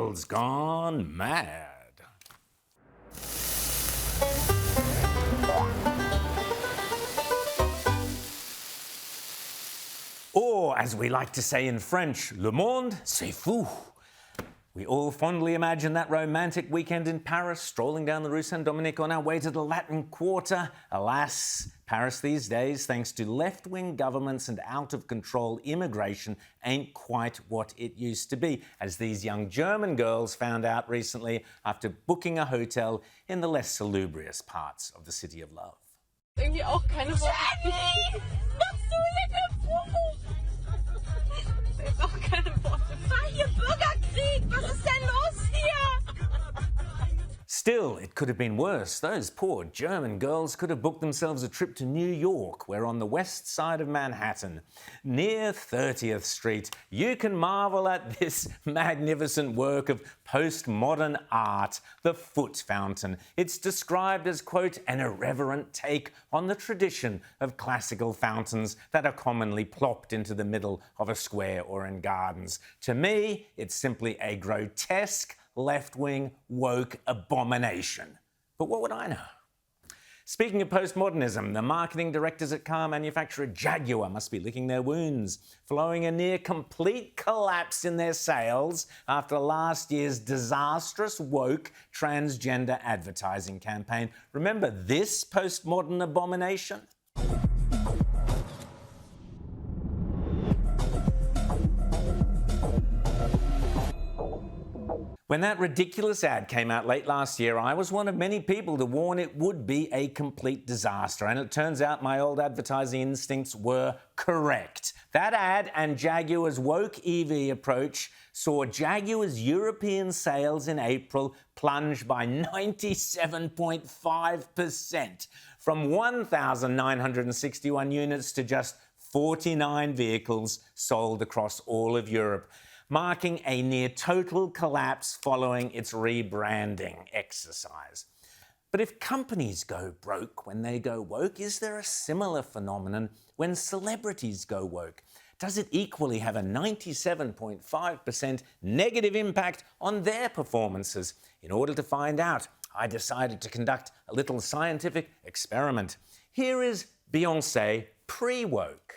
world's gone mad. Or, as we like to say in French, le monde, c'est fou. We all fondly imagine that romantic weekend in Paris, strolling down the Rue Saint-Dominique on our way to the Latin Quarter. Alas, Paris these days, thanks to left-wing governments and out-of-control immigration, ain't quite what it used to be, as these young German girls found out recently after booking a hotel in the less salubrious parts of the City of Love. Irgendwie auch keine Worte. Machst du Little Jetzt auch keine Worte. War hier Bürgerkrieg? Was ist denn los hier? Still, it could have been worse. Those poor German girls could have booked themselves a trip to New York, where on the west side of Manhattan, near 30th Street, you can marvel at this magnificent work of postmodern art, the Foot Fountain. It's described as, quote, an irreverent take on the tradition of classical fountains that are commonly plopped into the middle of a square or in gardens. To me, it's simply a grotesque, left-wing, woke abomination. But what would I know? Speaking of postmodernism, the marketing directors at car manufacturer Jaguar must be licking their wounds, following a near-complete collapse in their sales after last year's disastrous woke transgender advertising campaign. Remember this postmodern abomination? When that ridiculous ad came out late last year, I was one of many people to warn it would be a complete disaster. And it turns out my old advertising instincts were correct. That ad and Jaguar's woke EV approach saw Jaguar's European sales in April plunge by 97.5%, from 1,961 units to just 49 vehicles sold across all of Europe, marking a near-total collapse following its rebranding exercise. But if companies go broke when they go woke, is there a similar phenomenon when celebrities go woke? Does it equally have a 97.5% negative impact on their performances? In order to find out, I decided to conduct a little scientific experiment. Here is Beyonce pre-woke.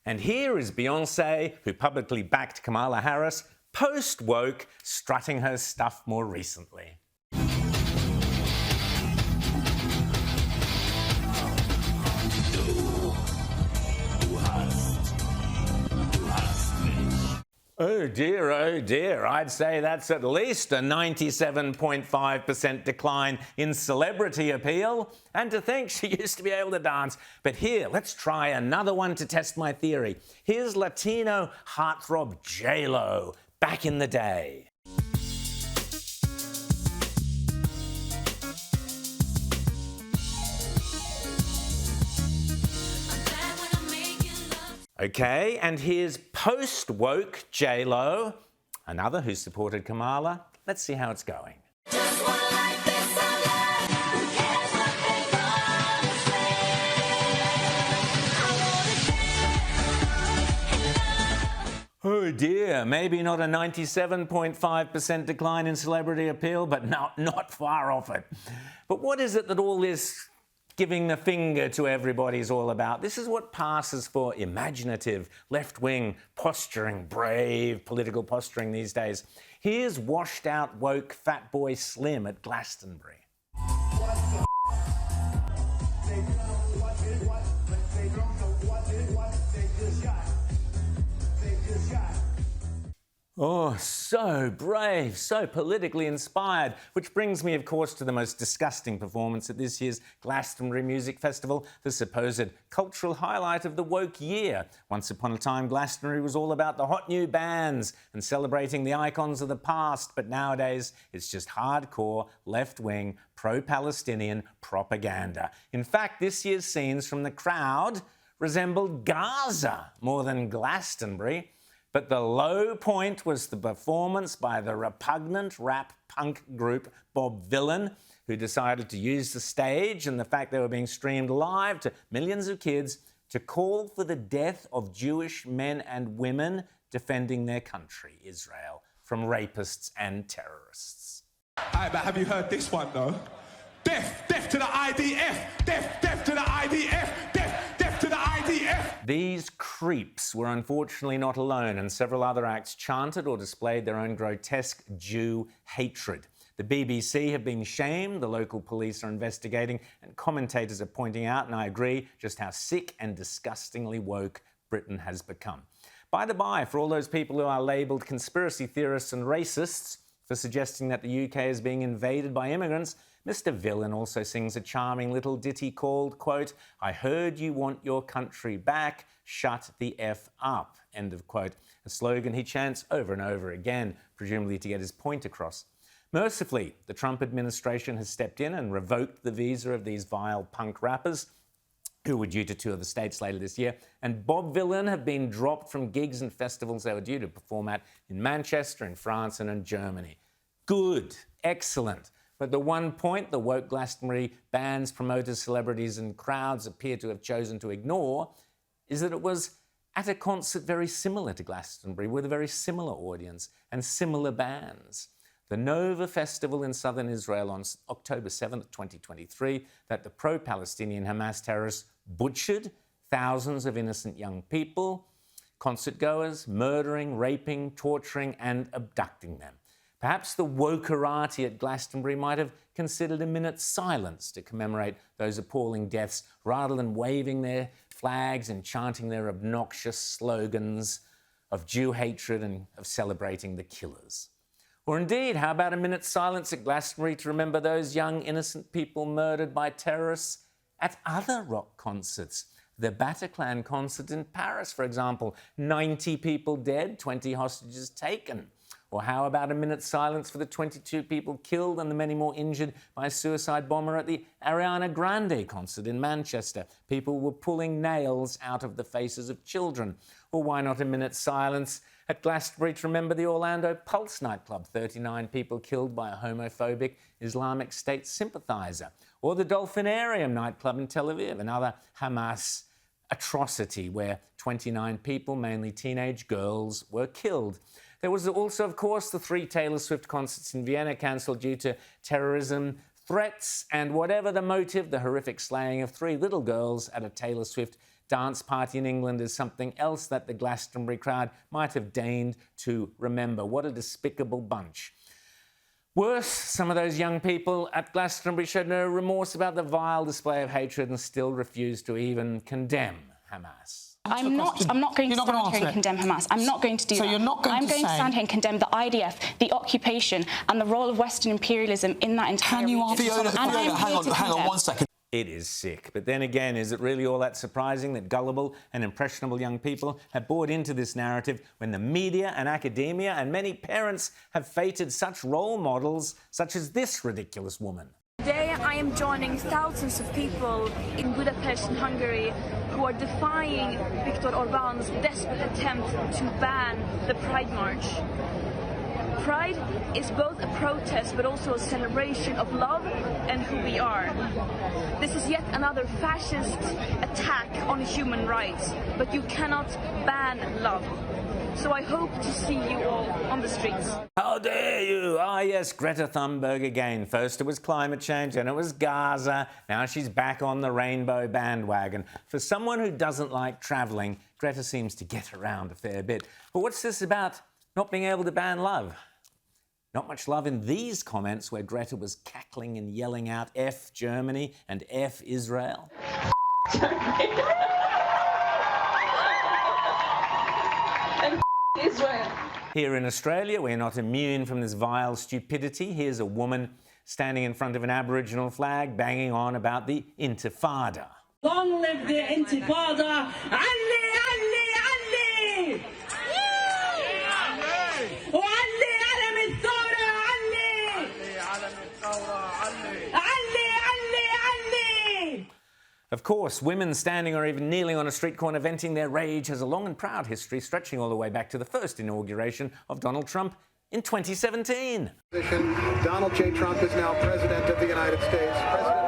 And here is Beyonce, who publicly backed Kamala Harris, post-woke, strutting her stuff more recently. Oh dear, I'd say that's at least a 97.5% decline in celebrity appeal. And to think she used to be able to dance. But here, let's try another one to test my theory. Here's Latino heartthrob J Lo, back in the day. Okay, and here's post-woke J Lo, another who supported Kamala. Let's see how it's going. Oh dear, maybe not a 97.5% decline in celebrity appeal, but not far off it. But what is it that all this giving the finger to everybody is all about? This is what passes for imaginative, left-wing posturing, brave political posturing these days. Here's washed-out woke fat boy Slim at Glastonbury. Oh, so brave, so politically inspired, which brings me, of course, to the most disgusting performance at this year's Glastonbury Music Festival, the supposed cultural highlight of the woke year. Once upon a time, Glastonbury was all about the hot new bands and celebrating the icons of the past, but nowadays it's just hardcore, left-wing, pro-Palestinian propaganda. In fact, this year's scenes from the crowd resembled Gaza more than Glastonbury. But the low point was the performance by the repugnant rap punk group Bob Vylan, who decided to use the stage and the fact they were being streamed live to millions of kids to call for the death of Jewish men and women defending their country, Israel, from rapists and terrorists. But have you heard this one, though? Death to the IDF! Death to the IDF! Death to the IDF! These creeps were unfortunately not alone, and several other acts chanted or displayed their own grotesque Jew hatred. The BBC have been shamed, the local police are investigating, and commentators are pointing out, and I agree, just how sick and disgustingly woke Britain has become. By the by, for all those people who are labelled conspiracy theorists and racists for suggesting that the UK is being invaded by immigrants, Mr. Villain also sings a charming little ditty called, quote, "I heard you want your country back, shut the F up," end of quote, a slogan he chants over and over again, presumably to get his point across. Mercifully, the Trump administration has stepped in and revoked the visa of these vile punk rappers who were due to tour the States later this year, and Bob Villain have been dropped from gigs and festivals they were due to perform at in Manchester, in France and in Germany. Good, excellent. But the one point the woke Glastonbury bands, promoters, celebrities and crowds appear to have chosen to ignore is that it was at a concert very similar to Glastonbury with a very similar audience and similar bands. The Nova Festival in southern Israel on October 7th, 2023, that the pro-Palestinian Hamas terrorists butchered thousands of innocent young people, concertgoers, murdering, raping, torturing and abducting them. Perhaps the wokerati at Glastonbury might have considered a minute's silence to commemorate those appalling deaths rather than waving their flags and chanting their obnoxious slogans of Jew hatred and of celebrating the killers. Or indeed, how about a minute's silence at Glastonbury to remember those young innocent people murdered by terrorists at other rock concerts? The Bataclan concert in Paris, for example, 90 people dead, 20 hostages taken. Or how about a minute's silence for the 22 people killed and the many more injured by a suicide bomber at the Ariana Grande concert in Manchester? People were pulling nails out of the faces of children. Or why not a minute's silence at Glastonbury to remember the Orlando Pulse nightclub, 39 people killed by a homophobic Islamic State sympathiser? Or the Dolphinarium nightclub in Tel Aviv, another Hamas atrocity where 29 people, mainly teenage girls, were killed. There was also, of course, the 3 Taylor Swift concerts in Vienna cancelled due to terrorism threats, and whatever the motive, the horrific slaying of 3 little girls at a Taylor Swift dance party in England is something else that the Glastonbury crowd might have deigned to remember. What a despicable bunch. Worse, some of those young people at Glastonbury showed no remorse about the vile display of hatred and still refused to even condemn Hamas. I'm not going to stand here and condemn Hamas. I'm not going to do that. I'm going to stand here and condemn the IDF, the occupation, and the role of Western imperialism in that entire region. Fiona, hang on 1 second. It is sick. But then again, is it really all that surprising that gullible and impressionable young people have bought into this narrative when the media and academia and many parents have feted such role models such as this ridiculous woman? Today I am joining thousands of people in Budapest in Hungary who are defying Viktor Orbán's desperate attempt to ban the Pride March. Pride is both a protest but also a celebration of love and who we are. This is yet another fascist attack on human rights, but you cannot ban love. So I hope to see you all on the streets. How dare you? Ah, yes, Greta Thunberg again. First it was climate change, then it was Gaza. Now she's back on the rainbow bandwagon. For someone who doesn't like travelling, Greta seems to get around a fair bit. But what's this about not being able to ban love? Not much love in these comments where Greta was cackling and yelling out F Germany and F Israel. Israel. Here in Australia, we're not immune from this vile stupidity. Here's a woman standing in front of an Aboriginal flag banging on about the Intifada. Long live the Intifada! Ali, Ali, Ali! وعلي علم الثورة علي! علي علي علي! Of course, women standing or even kneeling on a street corner venting their rage has a long and proud history stretching all the way back to the first inauguration of Donald Trump in 2017. Donald J. Trump is now President of the United States. President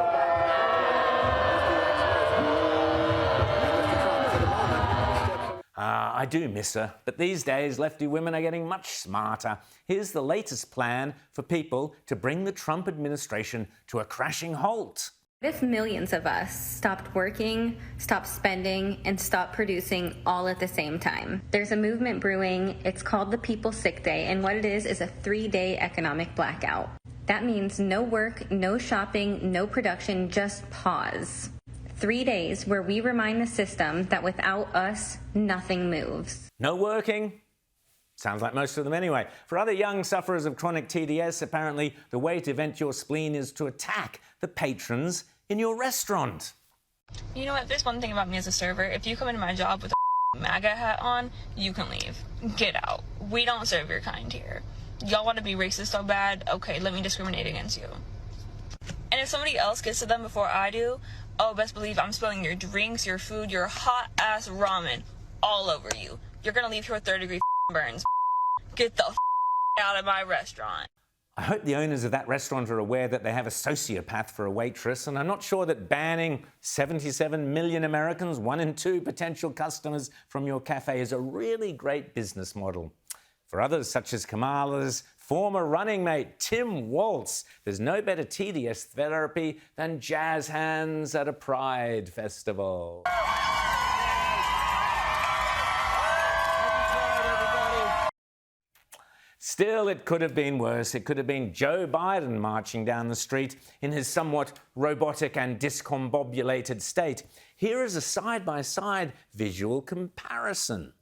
I do miss her, but these days lefty women are getting much smarter. Here's the latest plan for people to bring the Trump administration to a crashing halt. If millions of us stopped working, stopped spending, and stopped producing all at the same time? There's a movement brewing. It's called the People's Sick Day, and what it is a 3-day economic blackout. That means no work, no shopping, no production, just pause. 3 days where we remind the system that without us, nothing moves. No working? Sounds like most of them anyway. For other young sufferers of chronic TDS, apparently the way to vent your spleen is to attack the patrons in your restaurant. You know what? There's one thing about me as a server. If you come into my job with a MAGA hat on, you can leave. Get out. We don't serve your kind here. Y'all want to be racist so bad? Okay, let me discriminate against you. And if somebody else gets to them before I do, oh, best believe I'm spilling your drinks, your food, your hot-ass ramen all over you. You're gonna leave here with third-degree burns. Get the out of my restaurant. I hope the owners of that restaurant are aware that they have a sociopath for a waitress, and I'm not sure that banning 77 million Americans, 1 in 2 potential customers from your cafe, is a really great business model. For others, such as Kamala's former running mate, Tim Waltz, there's no better TDS therapy than jazz hands at a Pride festival. Still, it could have been worse. It could have been Joe Biden marching down the street in his somewhat robotic and discombobulated state. Here is a side-by-side visual comparison.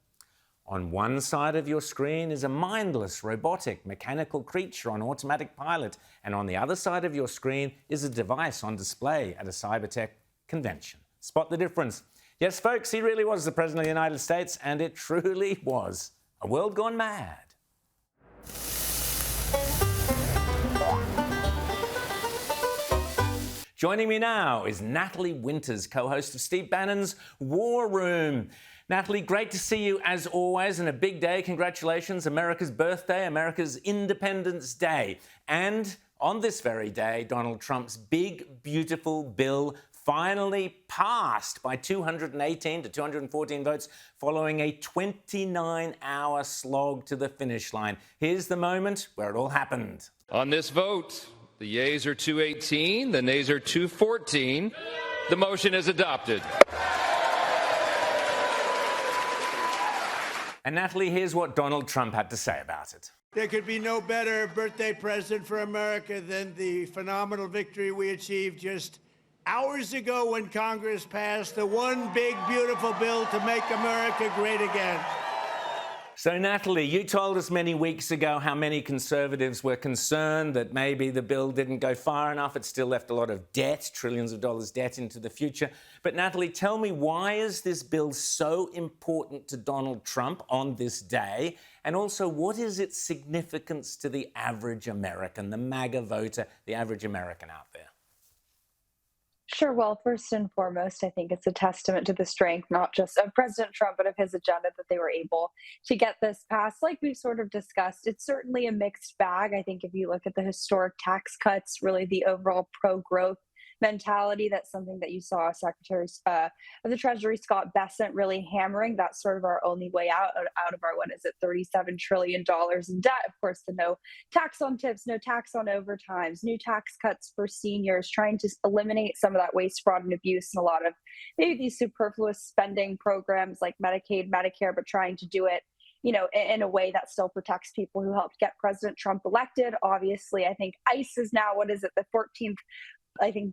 On one side of your screen is a mindless, robotic, mechanical creature on automatic pilot, and on the other side of your screen is a device on display at a cybertech convention. Spot the difference. Yes, folks, he really was the President of the United States, and it truly was a world gone mad. Joining me now is Natalie Winters, co-host of Steve Bannon's War Room. Natalie, great to see you as always, and a big day. Congratulations, America's birthday, America's Independence Day. And on this very day, Donald Trump's big, beautiful bill finally passed by 218 to 214 votes following a 29-hour slog to the finish line. Here's the moment where it all happened. On this vote, the yeas are 218, the nays are 214. The motion is adopted. And Natalie, here's what Donald Trump had to say about it. There could be no better birthday present for America than the phenomenal victory we achieved just hours ago when Congress passed the one big, beautiful bill to make America great again. So, Natalie, you told us many weeks ago how many conservatives were concerned that maybe the bill didn't go far enough. It still left a lot of debt, trillions of dollars debt into the future. But, Natalie, tell me, why is this bill so important to Donald Trump on this day? And also, what is its significance to the average American, the MAGA voter, the average American out there? Sure. Well, first and foremost, I think it's a testament to the strength, not just of President Trump, but of his agenda that they were able to get this passed. Like we've sort of discussed, it's certainly a mixed bag. I think if you look at the historic tax cuts, really the overall pro-growth mentality, that's something that you saw Secretary of the Treasury Scott Bessent really hammering. That's sort of our only way out of our, what is it, $37 trillion in debt. Of course, the no tax on tips, no tax on overtimes, new tax cuts for seniors, trying to eliminate some of that waste, fraud, and abuse, and a lot of maybe these superfluous spending programs like Medicaid, Medicare, but trying to do it, you know, in a way that still protects people who helped get President Trump elected. Obviously, I think ICE is now, what is it, the 14th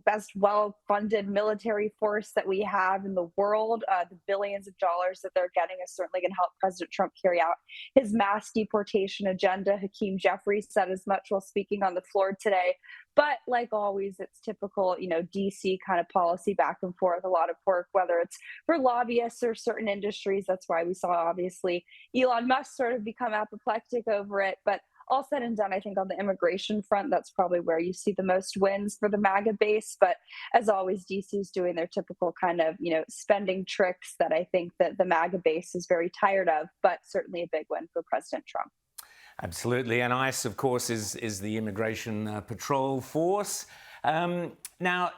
best well-funded military force that we have in the world. The billions of dollars that they're getting is certainly going to help President Trump carry out his mass deportation agenda. Hakeem Jeffries said as much while speaking on the floor today. But like always, it's typical, you know, DC kind of policy back and forth, a lot of work, whether it's for lobbyists or certain industries. That's why we saw, obviously, Elon Musk sort of become apoplectic over it. But all said and done, I think on the immigration front, that's probably where you see the most wins for the MAGA base. But as always, DC is doing their typical kind of, you know, spending tricks that I think that the MAGA base is very tired of, but certainly a big win for President Trump. Absolutely. And ICE, of course, is the immigration patrol force. Now,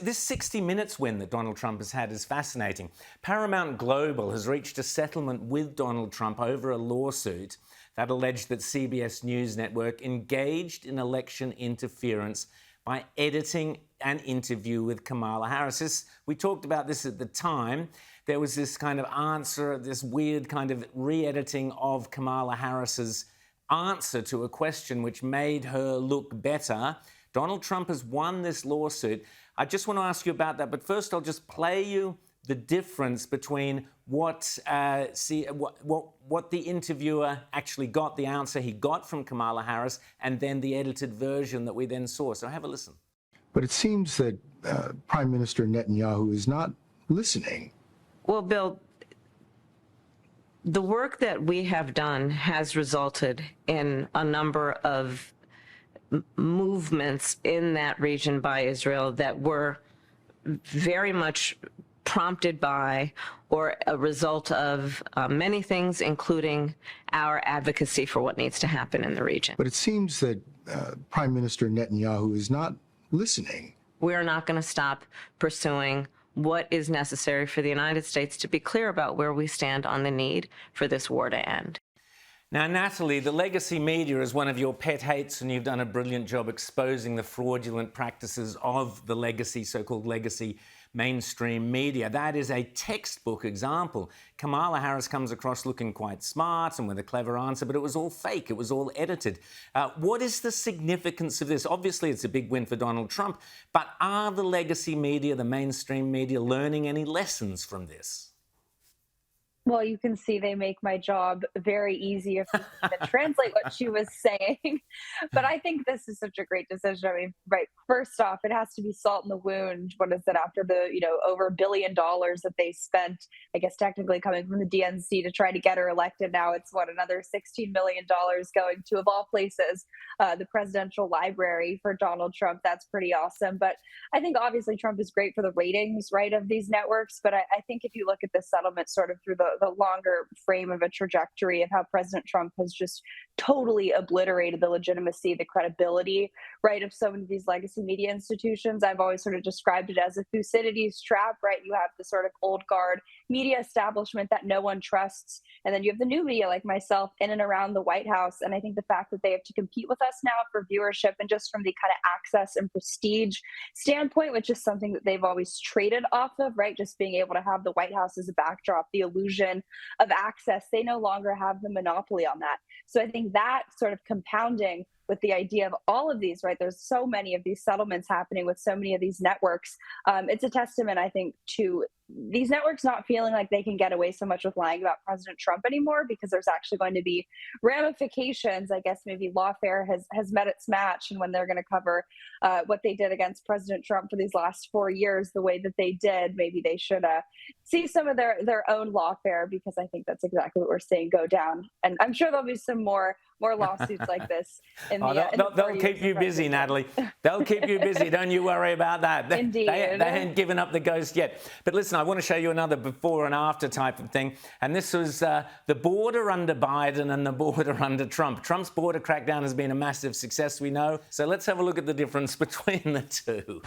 this 60 Minutes win that Donald Trump has had is fascinating. Paramount Global has reached a settlement with Donald Trump over a lawsuit that alleged that CBS News Network engaged in election interference by editing an interview with Kamala Harris. We talked about this at the time. There was this kind of answer, this weird kind of re-editing of Kamala Harris's answer to a question which made her look better. Donald Trump has won this lawsuit. I just want to ask you about that, but first I'll just play you the difference between what the interviewer actually got, the answer he got from Kamala Harris, and then the edited version that we then saw. So have a listen. But it seems that Prime Minister Netanyahu is not listening. Well, Bill, the work that we have done has resulted in a number of movements in that region by Israel that were very much prompted by or a result of many things, including our advocacy for what needs to happen in the region. But it seems that Prime Minister Netanyahu is not listening. We're not going to stop pursuing what is necessary for the United States to be clear about where we stand on the need for this war to end. Now, Natalie, the legacy media is one of your pet hates, and you've done a brilliant job exposing the fraudulent practices of the legacy, so-called legacy mainstream media. That is a textbook example. Kamala Harris comes across looking quite smart and with a clever answer, but it was all fake. It was all edited. What is the significance of this? Obviously, it's a big win for Donald Trump, but are the legacy media, the mainstream media, learning any lessons from this? Well, you can see they make my job very easy if you can translate what she was saying. But I think this is such a great decision. I mean, right, first off, it has to be salt in the wound. What is it, after the, over $1 billion that they spent, I guess technically coming from the DNC to try to get her elected. Now it's another $16 million going to, of all places, the presidential library for Donald Trump. That's pretty awesome. But I think obviously Trump is great for the ratings, right, of these networks. But I think if you look at the settlement sort of through the longer frame of a trajectory of how President Trump has just totally obliterated the legitimacy, the credibility, right, of so many of these legacy media institutions. I've always sort of described it as a Thucydides trap, right? You have the sort of old guard media establishment that no one trusts, and then you have the new media like myself in and around the White House. And I think the fact that they have to compete with us now for viewership and just from the kind of access and prestige standpoint, which is something that they've always traded off of, right? Just being able to have the White House as a backdrop, the illusion of access, they no longer have the monopoly on that. So I think that sort of compounding with the idea of all of these, right? There's so many of these settlements happening with so many of these networks. It's a testament, I think, to these networks not feeling like they can get away so much with lying about President Trump anymore, because there's actually going to be ramifications. I guess maybe lawfare has met its match, and when they're going to cover what they did against President Trump for these last 4 years the way that they did, maybe they should see some of their own lawfare, because I think that's exactly what we're seeing go down. And I'm sure there'll be some more lawsuits like this in they'll keep you busy, Natalie. They'll keep you busy. Don't you worry about that. Indeed. They haven't given up the ghost yet. But listen, I want to show you another before and after type of thing. And this was the border under Biden and the border under Trump. Trump's border crackdown has been a massive success, we know. So let's have a look at the difference between the two.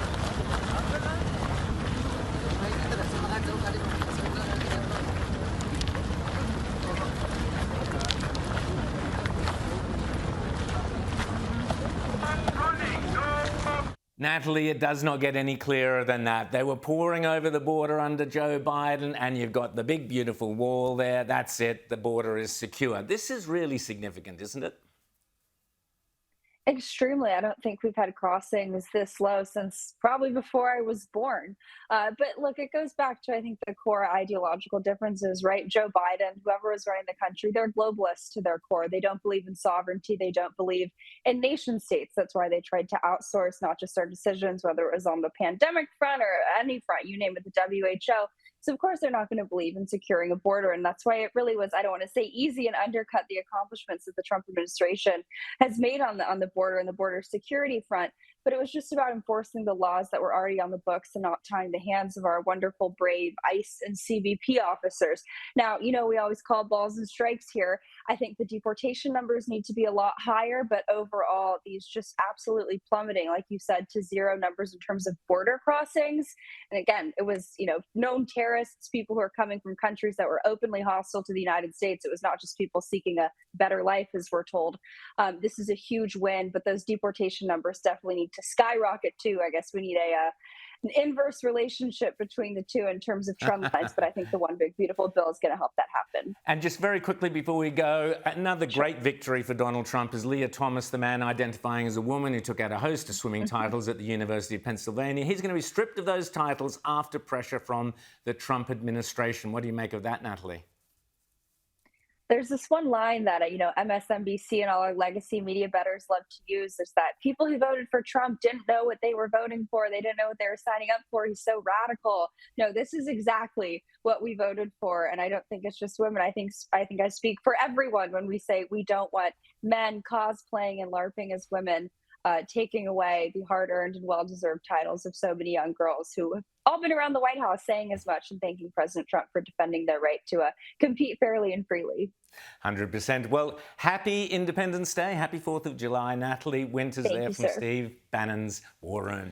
Natalie, it does not get any clearer than that. They were pouring over the border under Joe Biden, and you've got the big, beautiful wall there. That's it. The border is secure. This is really significant, isn't it? Extremely. I don't think we've had crossings this low since probably before I was born. But look, it goes back to, I think, the core ideological differences, right? Joe Biden, whoever was running the country, they're globalists to their core. They don't believe in sovereignty. They don't believe in nation states. That's why they tried to outsource not just their decisions, whether it was on the pandemic front or any front, you name it, the WHO. So, of course, they're not going to believe in securing a border. And that's why it really was, I don't want to say easy, and undercut the accomplishments that the Trump administration has made on the border and the border security front. but it was just about enforcing the laws that were already on the books and not tying the hands of our wonderful, brave ICE and CBP officers. Now, we always call balls and strikes here. I think the deportation numbers need to be a lot higher, but overall, these just absolutely plummeting, like you said, to zero numbers in terms of border crossings. And again, it was, known terrorists, people who are coming from countries that were openly hostile to the United States. It was not just people seeking a better life, as we're told. This is a huge win, but those deportation numbers definitely need to skyrocket too. I guess we need an inverse relationship between the two in terms of trend lines, but I think the One Big Beautiful Bill is going to help that happen. And just very quickly before we go, another great victory for Donald Trump is Leah Thomas, the man identifying as a woman who took out a host of swimming titles at the University of Pennsylvania. He's going to be stripped of those titles after pressure from the Trump administration. What do you make of that, Natalie? There's this one line that, MSNBC and all our legacy media bettors love to use, is that people who voted for Trump didn't know what they were voting for. They didn't know what they were signing up for. He's so radical. No, this is exactly what we voted for. And I don't think it's just women. I think I speak for everyone when we say we don't want men cosplaying and LARPing as women, taking away the hard-earned and well-deserved titles of so many young girls who have all been around the White House saying as much and thanking President Trump for defending their right to compete fairly and freely. 100%. Well, happy Independence Day. Happy 4th of July. Natalie Winters there from Steve Bannon's War Room.